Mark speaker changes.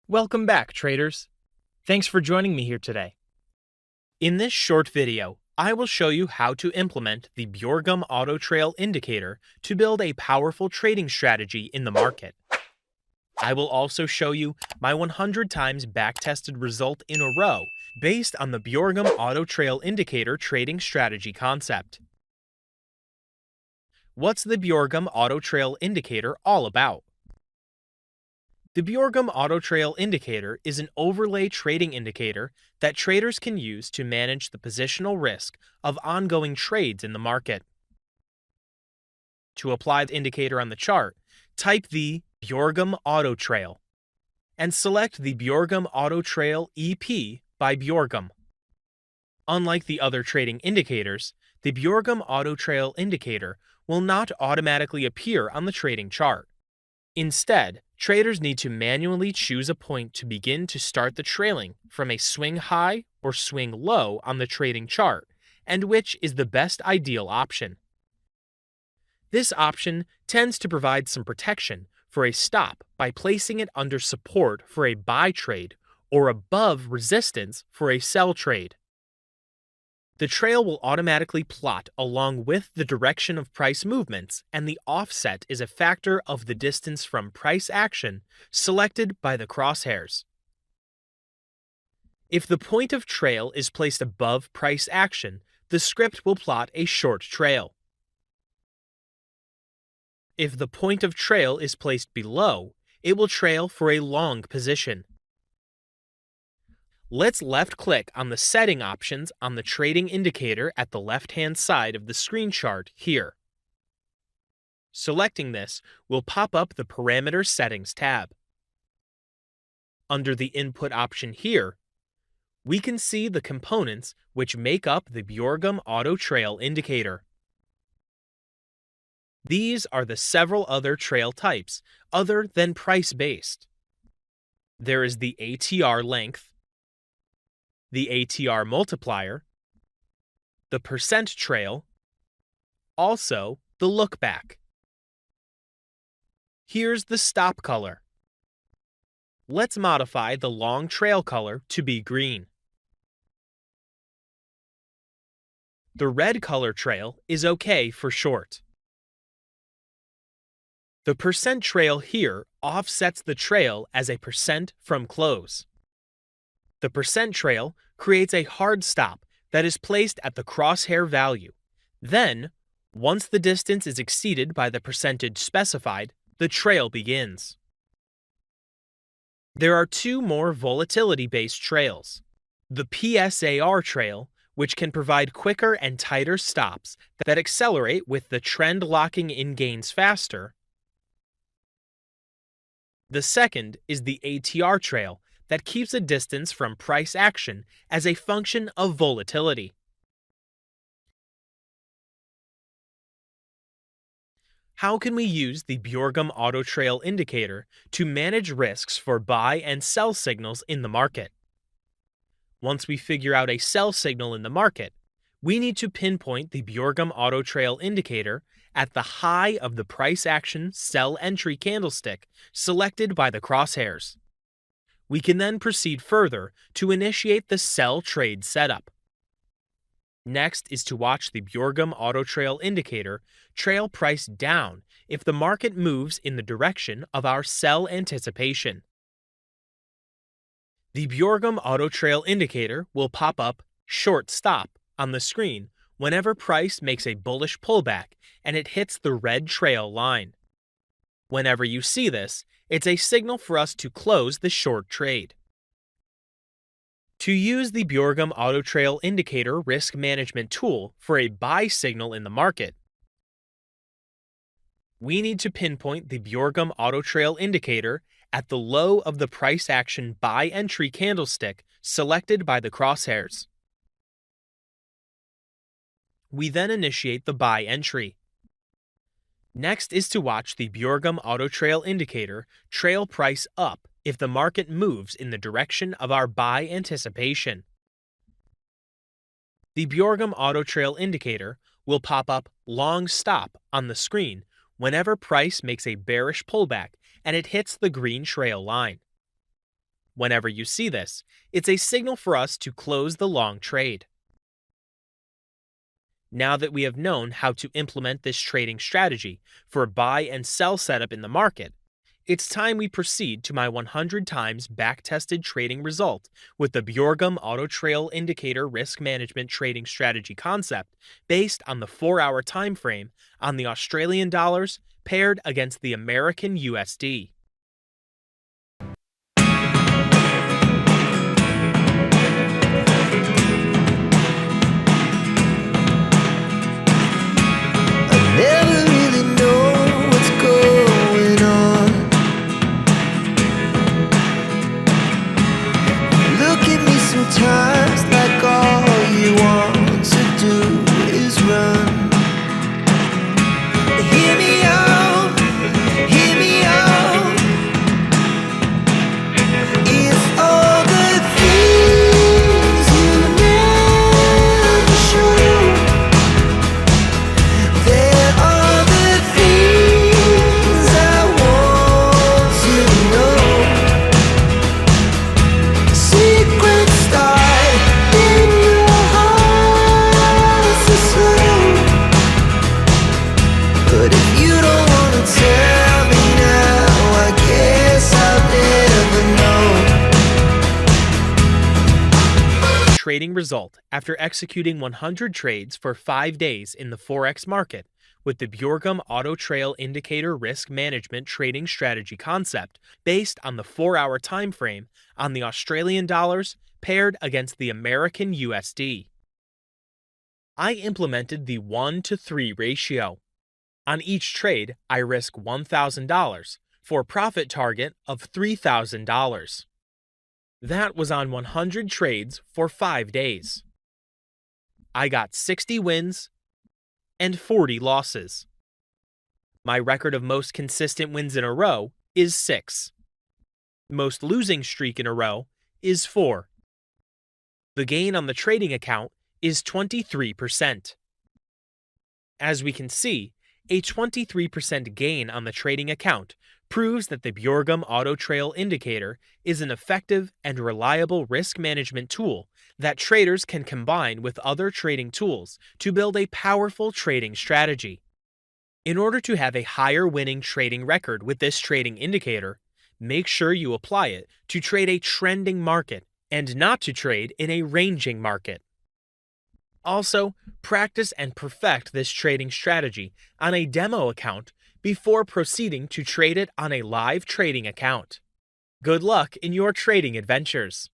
Speaker 1: Welcome back, traders. Thanks for joining me here today. In this short video, I will show you how to implement the Bjorgum Autotrail indicator to build a powerful trading strategy in the market. I will also show you my 100 times backtested result in a row based on the Bjorgum Autotrail indicator trading strategy concept. What's the Bjorgum Autotrail indicator all about? The Bjorgum Autotrail indicator is an overlay trading indicator that traders can use to manage the positional risk of ongoing trades in the market. To apply the indicator on the chart, type the Bjorgum Autotrail and select the Bjorgum Autotrail EP by Bjorgum. Unlike the other trading indicators, the Bjorgum Autotrail indicator will not automatically appear on the trading chart. Instead, traders need to manually choose a point to begin to start the trailing from a swing high or swing low on the trading chart, and which is the best ideal option. This option tends to provide some protection for a stop by placing it under support for a buy trade or above resistance for a sell trade. The trail will automatically plot along with the direction of price movements, and the offset is a factor of the distance from price action selected by the crosshairs. If the point of trail is placed above price action, the script will plot a short trail. If the point of trail is placed below, it will trail for a long position. Let's left-click on the setting options on the trading indicator at the left-hand side of the screen chart here. Selecting this will pop up the Parameter Settings tab. Under the Input option here, we can see the components which make up the Bjorgum Autotrail indicator. These are the several other trail types other than price-based. There is the ATR length, the ATR multiplier, the percent trail, also the look back. Here's the stop color. Let's modify the long trail color to be green. The red color trail is okay for short. The percent trail here offsets the trail as a percent from close. The percent trail creates a hard stop that is placed at the crosshair value. Then, once the distance is exceeded by the percentage specified, the trail begins. There are two more volatility-based trails. The PSAR trail, which can provide quicker and tighter stops that accelerate with the trend locking in gains faster. The second is the ATR trail, that keeps a distance from price action as a function of volatility. How can we use the Bjorgum Autotrail indicator to manage risks for buy and sell signals in the market? Once we figure out a sell signal in the market, we need to pinpoint the Bjorgum Autotrail indicator at the high of the price action sell entry candlestick selected by the crosshairs. We can then proceed further to initiate the sell trade setup. Next is to watch the Bjorgum Autotrail indicator trail price down if the market moves in the direction of our sell anticipation. The Bjorgum Autotrail indicator will pop up short stop on the screen whenever price makes a bullish pullback and it hits the red trail line. Whenever you see this, it's a signal for us to close the short trade. To use the Bjorgum Autotrail indicator risk management tool for a buy signal in the market, we need to pinpoint the Bjorgum Autotrail indicator at the low of the price action buy entry candlestick selected by the crosshairs. We then initiate the buy entry. Next is to watch the Bjorgum Autotrail indicator trail price up if the market moves in the direction of our buy anticipation. The Bjorgum Autotrail indicator will pop up long stop on the screen whenever price makes a bearish pullback and it hits the green trail line. Whenever you see this, it's a signal for us to close the long trade. Now that we have known how to implement this trading strategy for a buy and sell setup in the market, it's time we proceed to my 100 times backtested trading result with the Bjorgum Autotrail indicator risk management trading strategy concept based on the 4-hour time frame on the Australian dollars paired against the American USD.
Speaker 2: Never really know what's going on. Look at me sometimes like all you want to do is run. Hear me out, hear me out. It's all the things you never show. There are the things I want to know. Secrets start in your heart so slow. But if you don't want to tell me now, I guess I'll never know.
Speaker 1: Trading result after executing 100 trades for 5 days in the Forex market with the Bjorgum Autotrail indicator risk management trading strategy concept based on the 4-hour time frame on the Australian dollars paired against the American USD. I implemented the 1-to-3 ratio. On each trade, I risk $1,000 for a profit target of $3,000. That was on 100 trades for 5 days. I got 60 wins and 40 losses. My record of most consistent wins in a row is 6. Most losing streak in a row is 4. The gain on the trading account is 23%. As we can see, a 23% gain on the trading account proves that the Bjorgum Autotrail indicator is an effective and reliable risk management tool that traders can combine with other trading tools to build a powerful trading strategy. In order to have a higher winning trading record with this trading indicator, make sure you apply it to trade a trending market and not to trade in a ranging market. Also, practice and perfect this trading strategy on a demo account before proceeding to trade it on a live trading account. Good luck in your trading adventures!